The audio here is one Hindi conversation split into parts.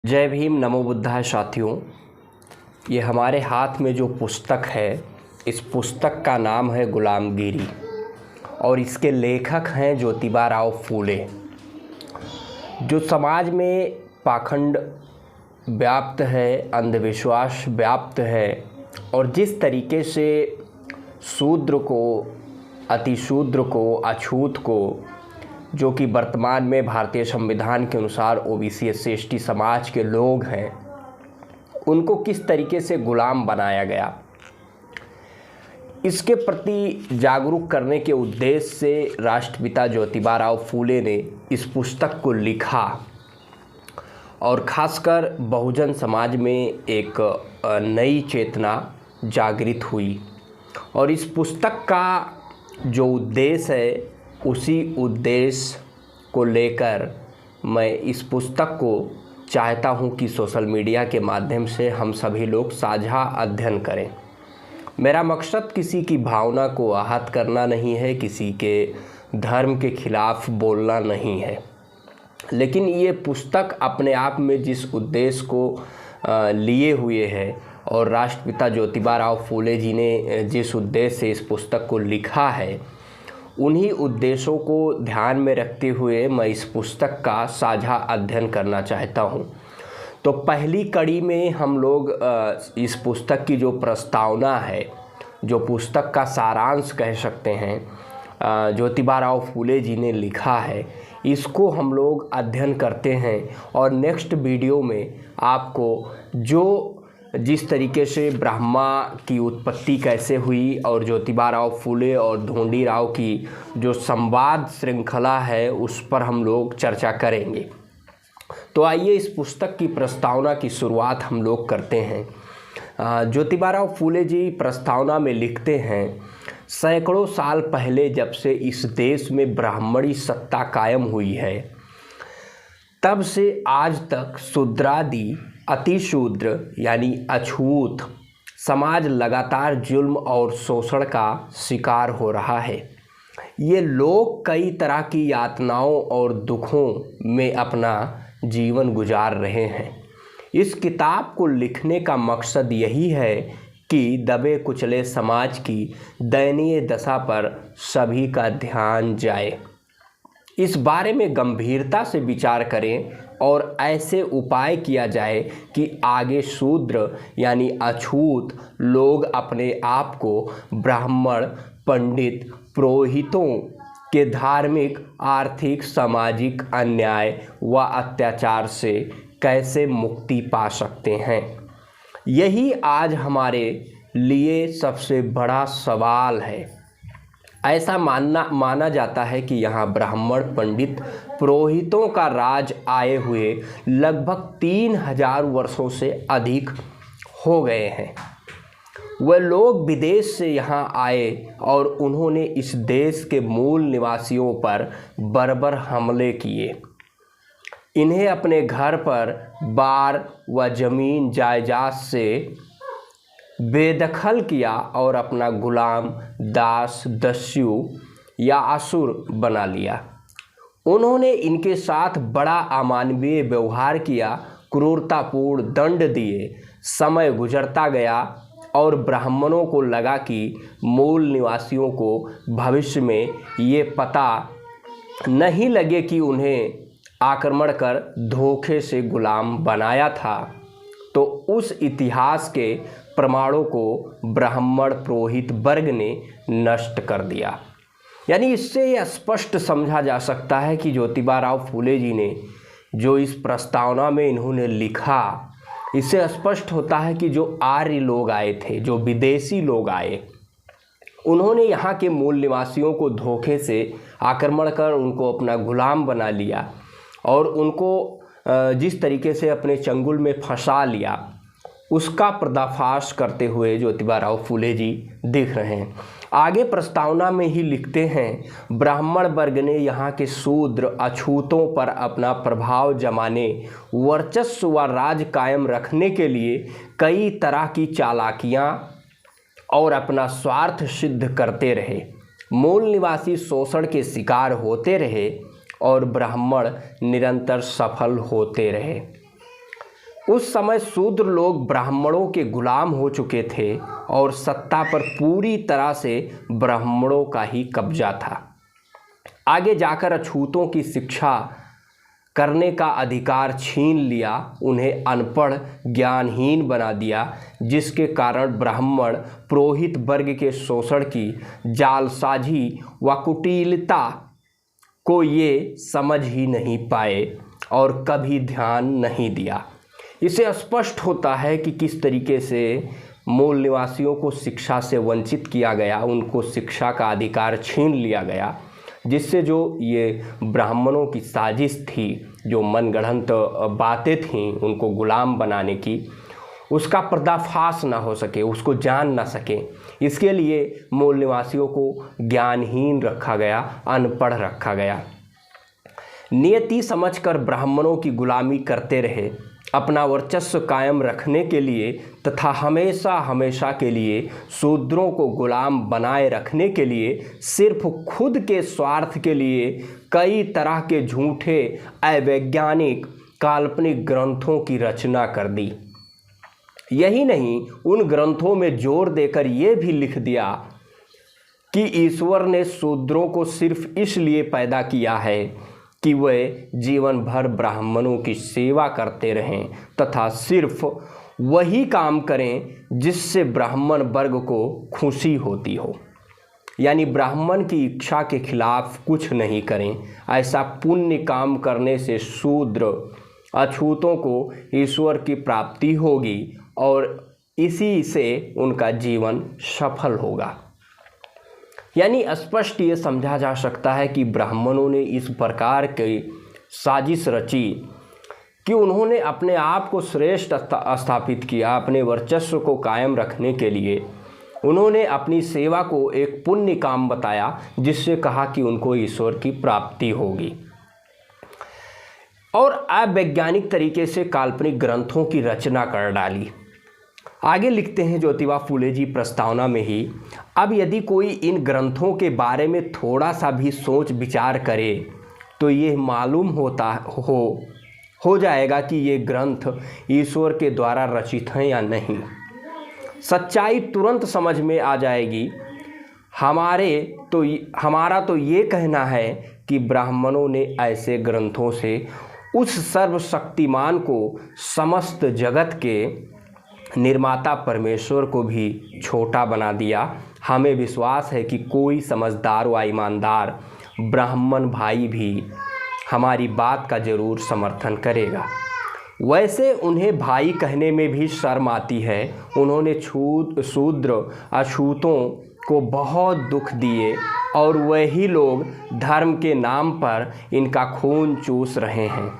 जय भीम, नमो बुद्धाय साथियों। ये हमारे हाथ में जो पुस्तक है, इस पुस्तक का नाम है गुलामगिरी और इसके लेखक हैं ज्योतिबा राव फूले। जो समाज में पाखंड व्याप्त है, अंधविश्वास व्याप्त है और जिस तरीके से शूद्र को, अतिशूद्र को, अछूत को, जो कि वर्तमान में भारतीय संविधान के अनुसार ओबीसी एससी एसटी समाज के लोग हैं, उनको किस तरीके से गुलाम बनाया गया, इसके प्रति जागरूक करने के उद्देश्य से राष्ट्रपिता ज्योतिबा राव फूले ने इस पुस्तक को लिखा और खासकर बहुजन समाज में एक नई चेतना जागृत हुई। और इस पुस्तक का जो उद्देश्य है, उसी उद्देश्य को लेकर मैं इस पुस्तक को चाहता हूं कि सोशल मीडिया के माध्यम से हम सभी लोग साझा अध्ययन करें। मेरा मकसद किसी की भावना को आहत करना नहीं है, किसी के धर्म के खिलाफ बोलना नहीं है, लेकिन ये पुस्तक अपने आप में जिस उद्देश्य को लिए हुए है और राष्ट्रपिता ज्योतिबा राव फूले जी ने जिस उद्देश्य से इस पुस्तक को लिखा है, उन्हीं उद्देश्यों को ध्यान में रखते हुए मैं इस पुस्तक का साझा अध्ययन करना चाहता हूं। तो पहली कड़ी में हम लोग इस पुस्तक की जो प्रस्तावना है, जो पुस्तक का सारांश कह सकते हैं, ज्योतिबा राव फूले जी ने लिखा है, इसको हम लोग अध्ययन करते हैं और नेक्स्ट वीडियो में आपको जिस तरीके से ब्रह्मा की उत्पत्ति कैसे हुई और ज्योतिबा राव फूले और ढोंडी राव की जो संवाद श्रृंखला है, उस पर हम लोग चर्चा करेंगे। तो आइए इस पुस्तक की प्रस्तावना की शुरुआत हम लोग करते हैं। ज्योतिबा राव फूले जी प्रस्तावना में लिखते हैं, सैकड़ों साल पहले जब से इस देश में ब्राह्मणी सत्ता कायम हुई है, तब से आज तक शूद्रादि अतिशूद्र यानी अछूत समाज लगातार जुल्म और शोषण का शिकार हो रहा है। ये लोग कई तरह की यातनाओं और दुखों में अपना जीवन गुजार रहे हैं। इस किताब को लिखने का मकसद यही है कि दबे कुचले समाज की दयनीय दशा पर सभी का ध्यान जाए, इस बारे में गंभीरता से विचार करें और ऐसे उपाय किया जाए कि आगे शूद्र यानी अछूत लोग अपने आप को ब्राह्मण, पंडित, पुरोहितों के धार्मिक, आर्थिक, सामाजिक अन्याय व अत्याचार से कैसे मुक्ति पा सकते हैं। यही आज हमारे लिए सबसे बड़ा सवाल है। ऐसा माना जाता है कि यहाँ ब्राह्मण, पंडित, पुरोहितों का राज आए हुए लगभग 3000 वर्षों से अधिक हो गए हैं। वह लोग विदेश से यहाँ आए और उन्होंने इस देश के मूल निवासियों पर बर्बर हमले किए। इन्हें अपने घर पर बार व जमीन जायदाद से बेदखल किया और अपना गुलाम, दास, दस्यु या असुर बना लिया। उन्होंने इनके साथ बड़ा अमानवीय व्यवहार किया, क्रूरतापूर्ण दंड दिए। समय गुजरता गया और ब्राह्मणों को लगा कि मूल निवासियों को भविष्य में ये पता नहीं लगे कि उन्हें आक्रमण कर धोखे से गुलाम बनाया था, तो उस इतिहास के प्रमाणों को ब्राह्मण पुरोहित वर्ग ने नष्ट कर दिया। यानी इससे यह स्पष्ट समझा जा सकता है कि ज्योतिबा राव फूले जी ने जो इस प्रस्तावना में इन्होंने लिखा, इससे स्पष्ट होता है कि जो आर्य लोग आए थे, जो विदेशी लोग आए, उन्होंने यहाँ के मूल निवासियों को धोखे से आक्रमण कर उनको अपना गुलाम बना लिया और उनको जिस तरीके से अपने चंगुल में फंसा लिया, उसका पर्दाफाश करते हुए ज्योतिबा राव फूले जी दिख रहे हैं। आगे प्रस्तावना में ही लिखते हैं, ब्राह्मण वर्ग ने यहाँ के शूद्र अछूतों पर अपना प्रभाव जमाने, वर्चस्व व राज कायम रखने के लिए कई तरह की चालाकियाँ और अपना स्वार्थ सिद्ध करते रहे। मूल निवासी शोषण के शिकार होते रहे और ब्राह्मण निरंतर सफल होते रहे। उस समय शूद्र लोग ब्राह्मणों के गुलाम हो चुके थे और सत्ता पर पूरी तरह से ब्राह्मणों का ही कब्जा था। आगे जाकर अछूतों की शिक्षा करने का अधिकार छीन लिया, उन्हें अनपढ़ ज्ञानहीन बना दिया, जिसके कारण ब्राह्मण पुरोहित वर्ग के शोषण की जालसाजी व कुटिलता को ये समझ ही नहीं पाए और कभी ध्यान नहीं दिया। इसे स्पष्ट होता है कि किस तरीके से मूल निवासियों को शिक्षा से वंचित किया गया, उनको शिक्षा का अधिकार छीन लिया गया, जिससे जो ये ब्राह्मणों की साजिश थी, जो मनगढ़ंत बातें थीं उनको गुलाम बनाने की, उसका पर्दाफाश ना हो सके, उसको जान ना सके। इसके लिए मूल निवासियों को ज्ञानहीन रखा गया, अनपढ़ रखा गया। नियति समझकर ब्राह्मणों की गुलामी करते रहे, अपना वर्चस्व कायम रखने के लिए तथा हमेशा हमेशा के लिए शूद्रों को गुलाम बनाए रखने के लिए सिर्फ खुद के स्वार्थ के लिए कई तरह के झूठे अवैज्ञानिक काल्पनिक ग्रंथों की रचना कर दी। यही नहीं, उन ग्रंथों में जोर देकर ये भी लिख दिया कि ईश्वर ने शूद्रों को सिर्फ इसलिए पैदा किया है कि वे जीवन भर ब्राह्मणों की सेवा करते रहें तथा सिर्फ वही काम करें जिससे ब्राह्मण वर्ग को खुशी होती हो, यानी ब्राह्मण की इच्छा के खिलाफ कुछ नहीं करें। ऐसा पुण्य काम करने से शूद्र अछूतों को ईश्वर की प्राप्ति होगी और इसी से उनका जीवन सफल होगा। यानी स्पष्ट ये समझा जा सकता है कि ब्राह्मणों ने इस प्रकार की साजिश रची कि उन्होंने अपने आप को श्रेष्ठ स्थापित किया। अपने वर्चस्व को कायम रखने के लिए उन्होंने अपनी सेवा को एक पुण्य काम बताया, जिससे कहा कि उनको ईश्वर की प्राप्ति होगी, और अवैज्ञानिक तरीके से काल्पनिक ग्रंथों की रचना कर डाली। आगे लिखते हैं ज्योतिबा फूले जी प्रस्तावना में ही, अब यदि कोई इन ग्रंथों के बारे में थोड़ा सा भी सोच विचार करे तो ये मालूम हो जाएगा कि ये ग्रंथ ईश्वर के द्वारा रचित हैं या नहीं। सच्चाई तुरंत समझ में आ जाएगी। हमारा तो ये कहना है कि ब्राह्मणों ने ऐसे ग्रंथों से उस सर्वशक्तिमान को, समस्त जगत के निर्माता परमेश्वर को भी छोटा बना दिया। हमें विश्वास है कि कोई समझदार व ईमानदार ब्राह्मण भाई भी हमारी बात का जरूर समर्थन करेगा। वैसे उन्हें भाई कहने में भी शर्म आती है। उन्होंने शूद्र अछूतों को बहुत दुख दिए और वही लोग धर्म के नाम पर इनका खून चूस रहे हैं।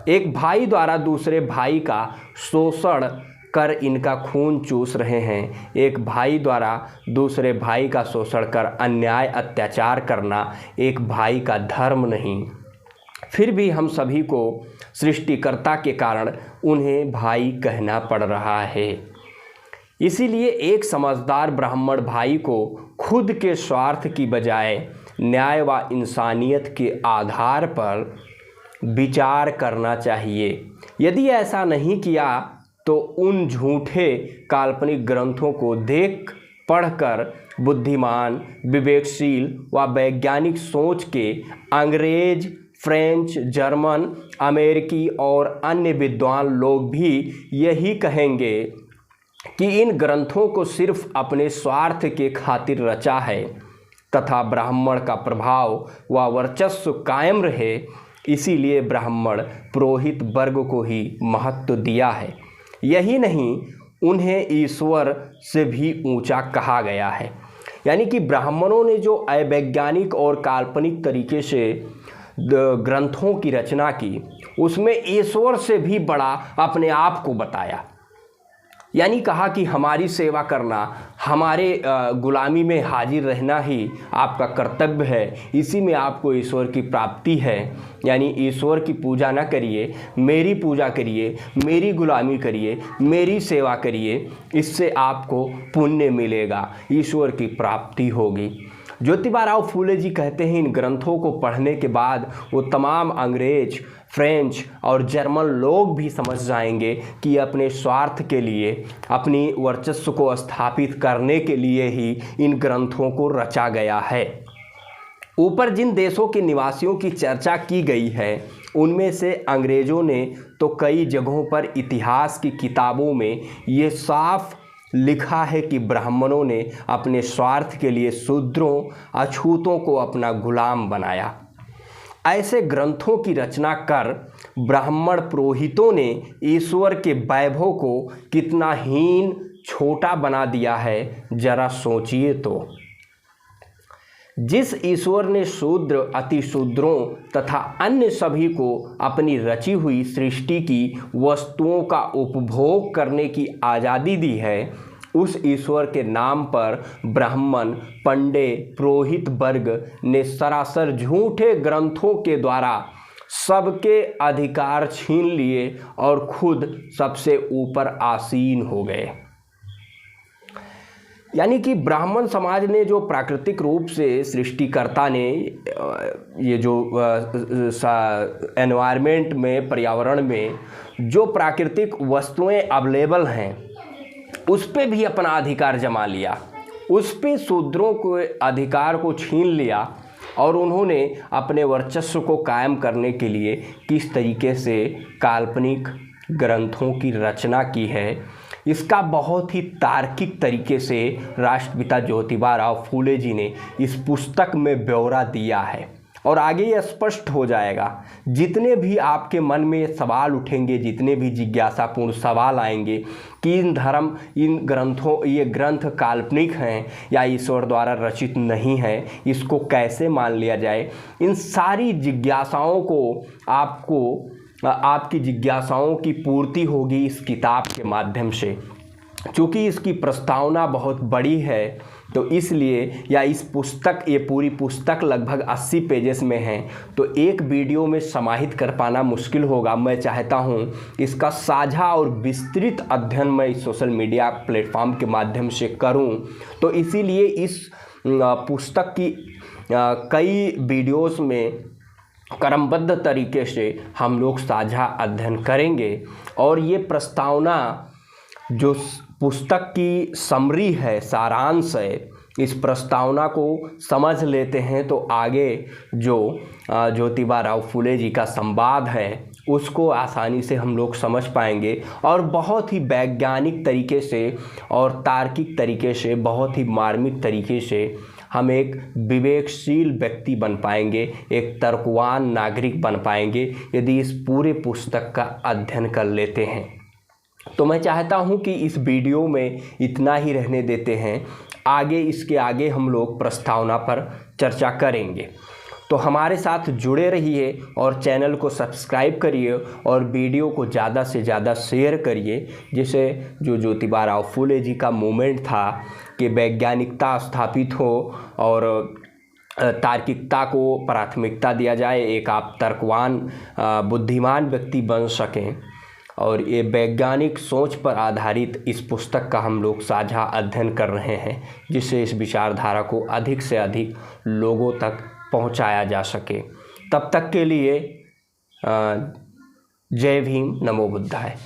एक भाई द्वारा दूसरे भाई का शोषण कर इनका खून चूस रहे हैं। एक भाई द्वारा दूसरे भाई का शोषण कर अन्याय अत्याचार करना एक भाई का धर्म नहीं। फिर भी हम सभी को सृष्टिकर्ता के कारण उन्हें भाई कहना पड़ रहा है। इसीलिए एक समझदार ब्राह्मण भाई को खुद के स्वार्थ की बजाय न्याय व इंसानियत के आधार पर विचार करना चाहिए। यदि ऐसा नहीं किया तो उन झूठे काल्पनिक ग्रंथों को देख पढ़कर बुद्धिमान, विवेकशील व वैज्ञानिक सोच के अंग्रेज, फ्रेंच, जर्मन, अमेरिकी और अन्य विद्वान लोग भी यही कहेंगे कि इन ग्रंथों को सिर्फ अपने स्वार्थ के खातिर रचा है तथा ब्राह्मण का प्रभाव व वर्चस्व कायम रहे, इसीलिए ब्राह्मण पुरोहित वर्ग को ही महत्व दिया है। यही नहीं, उन्हें ईश्वर से भी ऊंचा कहा गया है। यानी कि ब्राह्मणों ने जो अवैज्ञानिक और काल्पनिक तरीके से ग्रंथों की रचना की, उसमें ईश्वर से भी बड़ा अपने आप को बताया। यानी कहा कि हमारी सेवा करना, हमारे गुलामी में हाजिर रहना ही आपका कर्तव्य है, इसी में आपको ईश्वर की प्राप्ति है। यानी ईश्वर की पूजा ना करिए, मेरी पूजा करिए, मेरी गुलामी करिए, मेरी सेवा करिए, इससे आपको पुण्य मिलेगा, ईश्वर की प्राप्ति होगी। ज्योतिबा राव फूले जी कहते हैं इन ग्रंथों को पढ़ने के बाद वो तमाम अंग्रेज, फ्रेंच और जर्मन लोग भी समझ जाएंगे कि अपने स्वार्थ के लिए, अपनी वर्चस्व को स्थापित करने के लिए ही इन ग्रंथों को रचा गया है। ऊपर जिन देशों के निवासियों की चर्चा की गई है उनमें से अंग्रेज़ों ने तो कई जगहों पर इतिहास की किताबों में ये साफ लिखा है कि ब्राह्मणों ने अपने स्वार्थ के लिए शूद्रों, अछूतों को अपना गुलाम बनाया। ऐसे ग्रंथों की रचना कर ब्राह्मण पुरोहितों ने ईश्वर के वैभव को कितना हीन, छोटा बना दिया है, जरा सोचिए तो। जिस ईश्वर ने शूद्र, अतिशूद्रों तथा अन्य सभी को अपनी रची हुई सृष्टि की वस्तुओं का उपभोग करने की आज़ादी दी है, उस ईश्वर के नाम पर ब्राह्मण, पंडे, पुरोहित वर्ग ने सरासर झूठे ग्रंथों के द्वारा सबके अधिकार छीन लिए और खुद सबसे ऊपर आसीन हो गए। यानी कि ब्राह्मण समाज ने जो प्राकृतिक रूप से सृष्टिकर्ता ने ये जो एनवायरनमेंट में, पर्यावरण में जो प्राकृतिक वस्तुएं अवेलेबल हैं उस पे भी अपना अधिकार जमा लिया, उस पे शूद्रों के अधिकार को छीन लिया और उन्होंने अपने वर्चस्व को कायम करने के लिए किस तरीके से काल्पनिक ग्रंथों की रचना की है, इसका बहुत ही तार्किक तरीके से राष्ट्रपिता ज्योतिबा राव फूले जी ने इस पुस्तक में ब्यौरा दिया है। और आगे ये स्पष्ट हो जाएगा, जितने भी आपके मन में सवाल उठेंगे, जितने भी जिज्ञासापूर्ण सवाल आएंगे कि इन ग्रंथों, ये ग्रंथ काल्पनिक हैं या ईश्वर द्वारा रचित नहीं है, इसको कैसे मान लिया जाए, इन सारी जिज्ञासाओं को आपकी जिज्ञासाओं की पूर्ति होगी इस किताब के माध्यम से। चूँकि इसकी प्रस्तावना बहुत बड़ी है तो इसलिए, या इस पुस्तक, ये पूरी पुस्तक लगभग 80 पेजेस में है, तो एक वीडियो में समाहित कर पाना मुश्किल होगा। मैं चाहता हूँ इसका साझा और विस्तृत अध्ययन मैं इस सोशल मीडिया प्लेटफॉर्म के माध्यम से करूँ, तो इसीलिए इस पुस्तक की कई वीडियोस में क्रमबद्ध तरीके से हम लोग साझा अध्ययन करेंगे। और ये प्रस्तावना जो पुस्तक की समरी है, सारांश है, इस प्रस्तावना को समझ लेते हैं तो आगे जो ज्योतिबा राव फूले जी का संवाद है उसको आसानी से हम लोग समझ पाएंगे और बहुत ही वैज्ञानिक तरीके से और तार्किक तरीके से, बहुत ही मार्मिक तरीके से हम एक विवेकशील व्यक्ति बन पाएंगे, एक तर्कवान नागरिक बन पाएंगे यदि इस पूरे पुस्तक का अध्ययन कर लेते हैं। तो मैं चाहता हूं कि इस वीडियो में इतना ही रहने देते हैं, इसके आगे हम लोग प्रस्तावना पर चर्चा करेंगे। तो हमारे साथ जुड़े रहिए और चैनल को सब्सक्राइब करिए और वीडियो को ज़्यादा से ज़्यादा शेयर करिए, जिससे जो ज्योतिबा राव फूले जी का मूवमेंट था कि वैज्ञानिकता स्थापित हो और तार्किकता को प्राथमिकता दिया जाए, एक आप तर्कवान, बुद्धिमान व्यक्ति बन सकें। और ये वैज्ञानिक सोच पर आधारित इस पुस्तक का हम लोग साझा अध्ययन कर रहे हैं, जिससे इस विचारधारा को अधिक से अधिक लोगों तक पहुंचाया जा सके। तब तक के लिए जय भीम, नमो बुद्धाय।